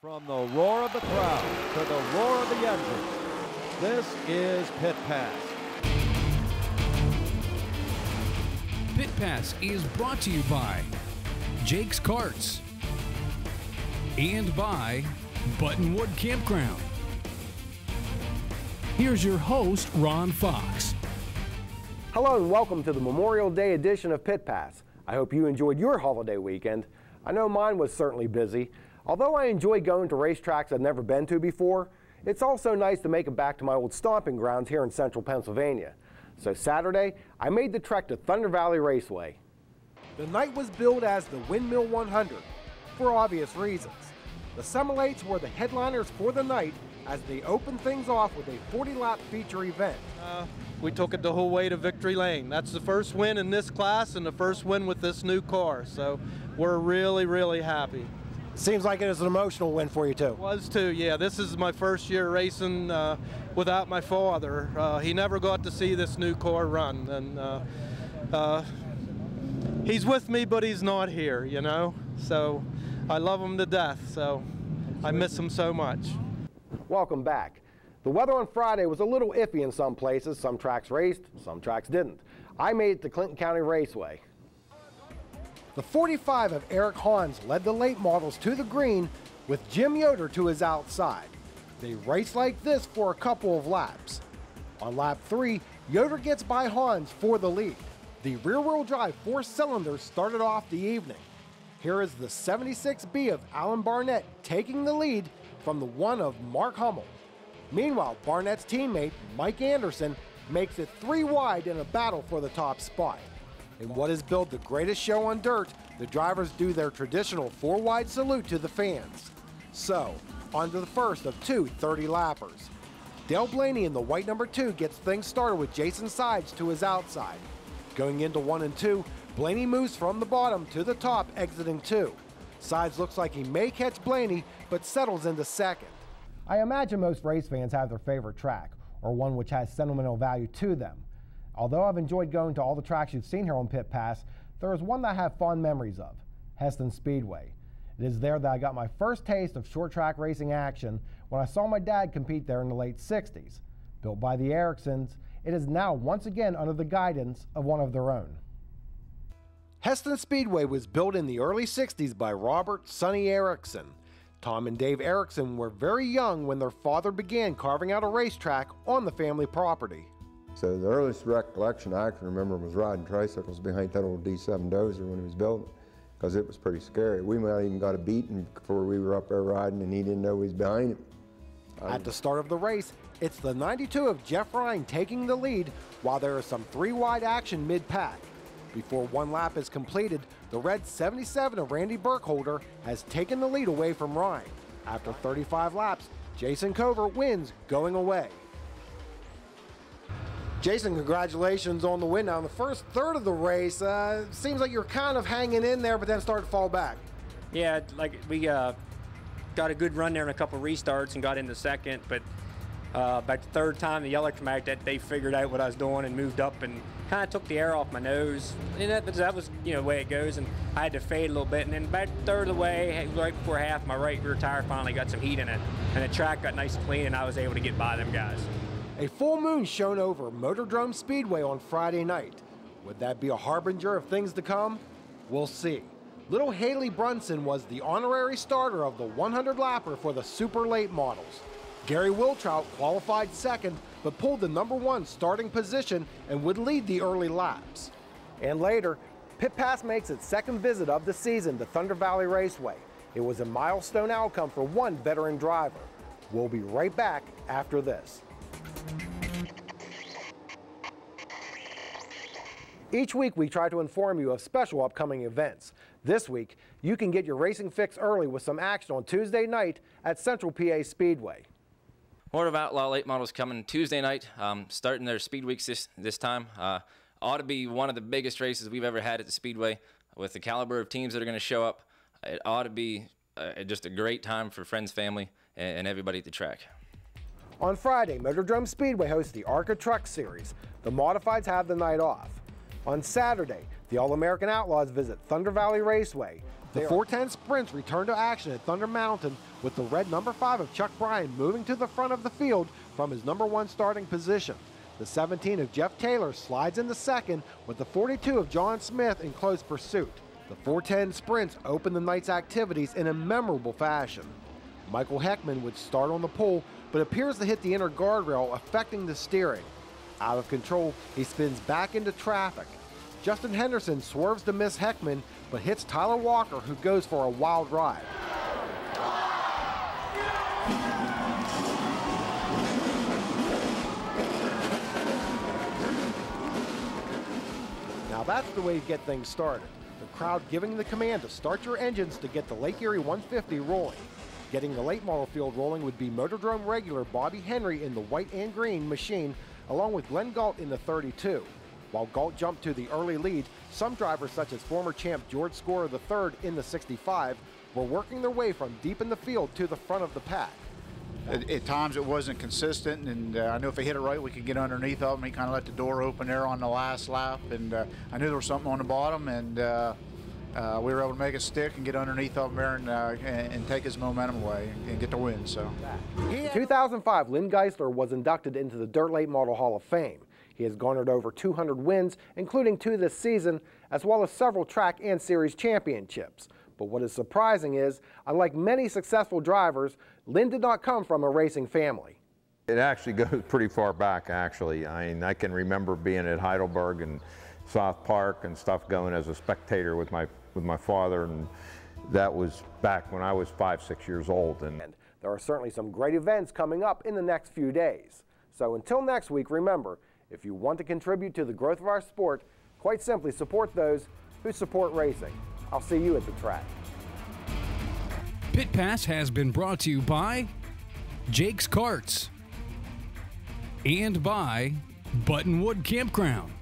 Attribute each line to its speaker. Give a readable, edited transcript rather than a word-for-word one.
Speaker 1: From the roar of the crowd to the roar of the engine, this is Pit Pass.
Speaker 2: Pit Pass is brought to you by Jake's Karts and by Buttonwood Campground. Here's your host, Ron Fox.
Speaker 3: Hello and welcome to the Memorial Day edition of Pit Pass. I hope you enjoyed your holiday weekend. I know mine was certainly busy. Although I enjoy going to racetracks I've never been to before, it's also nice to make it back to my old stomping grounds here in central Pennsylvania. So Saturday, I made the trek to Thunder Valley Raceway.
Speaker 4: The night was billed as the Windmill 100, for obvious reasons. The Summer-Lates were the headliners for the night as they opened things off with a 40-lap feature event.
Speaker 5: We took it the whole way to Victory Lane. That's the first win in this class and the first win with this new car, so we're really, really happy.
Speaker 4: Seems like it was an emotional win for you too.
Speaker 5: Was too, yeah. This is my first year racing without my father. He never got to see this new car run, and he's with me, but he's not here, you know. So I love him to death, so I miss him so much.
Speaker 3: Welcome back. The weather on Friday was a little iffy in some places. Some tracks raced, some tracks didn't. I made it to Clinton County Raceway.
Speaker 4: The 45 of Eric Hans led the late models to the green with Jim Yoder to his outside. They raced like this for a couple of laps. On lap 3, Yoder gets by Hans for the lead. The rear-wheel drive 4-cylinder started off the evening. Here is the 76B of Alan Barnett taking the lead from the 1 of Mark Hummel. Meanwhile, Barnett's teammate, Mike Anderson, makes it 3 wide in a battle for the top spot. In what is billed the greatest show on dirt, the drivers do their traditional 4-wide salute to the fans. So, on to the first of two 30-lappers. Dale Blaney in the white number 2 gets things started with Jason Sides to his outside. Going into 1 and 2, Blaney moves from the bottom to the top, exiting 2. Sides looks like he may catch Blaney, but settles into second. I imagine most race fans have their favorite track, or one which has sentimental value to them. Although I've enjoyed going to all the tracks you've seen here on Pit Pass, there is one that I have fond memories of, Heston Speedway. It is there that I got my first taste of short track racing action when I saw my dad compete there in the late 60s. Built by the Ericksons, it is now once again under the guidance of one of their own. Heston Speedway was built in the early 60s by Robert Sonny Erickson. Tom and Dave Erickson were very young when their father began carving out a racetrack on the family property.
Speaker 6: So the earliest recollection I can remember was riding tricycles behind that old D7 dozer when he was building it, because it was pretty scary. We might have even got a beating before we were up there riding and he didn't know he was behind him.
Speaker 4: At the start of the race, it's the 92 of Jeff Ryan taking the lead while there is some 3-wide action mid-pack. Before 1 lap is completed, the red 77 of Randy Burkholder has taken the lead away from Ryan. After 35 laps, Jason Cover wins going away. Jason, congratulations on the win. Now, in the first third of the race, seems like you're kind of hanging in there, but then started to fall back.
Speaker 7: Yeah, like we got a good run there in a couple of restarts and got into second, but by the third time, the electromagnet, that they figured out what I was doing and moved up and kind of took the air off my nose. And that was, you know, the way it goes, and I had to fade a little bit. And then about a third of the way, right before half, my right rear tire finally got some heat in it, and the track got nice and clean, and I was able to get by them guys.
Speaker 4: A full moon shone over Motordrome Speedway on Friday night. Would that be a harbinger of things to come? We'll see. Little Haley Brunson was the honorary starter of the 100-lapper for the super late models. Gary Wiltrout qualified second, but pulled the number 1 starting position and would lead the early laps.
Speaker 3: And later, Pit Pass makes its second visit of the season to Thunder Valley Raceway. It was a milestone outcome for one veteran driver. We'll be right back after this. Each week we try to inform you of special upcoming events. This week, you can get your racing fix early with some action on Tuesday night at Central PA Speedway.
Speaker 8: Horde of Outlaw late models coming Tuesday night, starting their speed weeks this time. Ought to be one of the biggest races we've ever had at the Speedway with the caliber of teams that are going to show up. It ought to be just a great time for friends, family, and everybody at the track.
Speaker 3: On Friday, Motordrome Speedway hosts the ARCA Truck Series. The Modifieds have the night off. On Saturday, the All-American Outlaws visit Thunder Valley Raceway.
Speaker 4: The 410 Sprints return to action at Thunder Mountain with the red number 5 of Chuck Bryan moving to the front of the field from his number 1 starting position. The 17 of Jeff Taylor slides into second with the 42 of John Smith in close pursuit. The 410 sprints open the night's activities in a memorable fashion. Michael Heckman would start on the pole, but appears to hit the inner guardrail, affecting the steering. Out of control, he spins back into traffic. Justin Henderson swerves to miss Heckman, but hits Tyler Walker, who goes for a wild ride. Now that's the way you get things started. The crowd giving the command to start your engines to get the Lake Erie 150 rolling. Getting the late model field rolling would be Motordrome regular Bobby Henry in the white and green machine, along with Glenn Galt in the 32. While Galt jumped to the early lead, some drivers such as former champ George Scorer III in the 65 were working their way from deep in the field to the front of the pack.
Speaker 9: At times it wasn't consistent, and I knew if he hit it right we could get underneath of him. He kind of let the door open there on the last lap, and I knew there was something on the bottom, and we were able to make it stick and get underneath of him there and take his momentum away and get the win. So.
Speaker 3: In 2005, Lynn Geisler was inducted into the Dirt Late Model Hall of Fame. He has garnered over 200 wins, including 2 this season, as well as several track and series championships. But what is surprising is, unlike many successful drivers, Lynn did not come from a racing family.
Speaker 10: It actually goes pretty far back, actually. I mean, I can remember being at Heidelberg and South Park and stuff, going as a spectator with my father, and that was back when I was 5, 6 years old. And
Speaker 3: there are certainly some great events coming up in the next few days. So until next week, remember, if you want to contribute to the growth of our sport, quite simply support those who support racing. I'll see you at the track.
Speaker 2: Pit Pass has been brought to you by Jake's Karts and by Buttonwood Campground.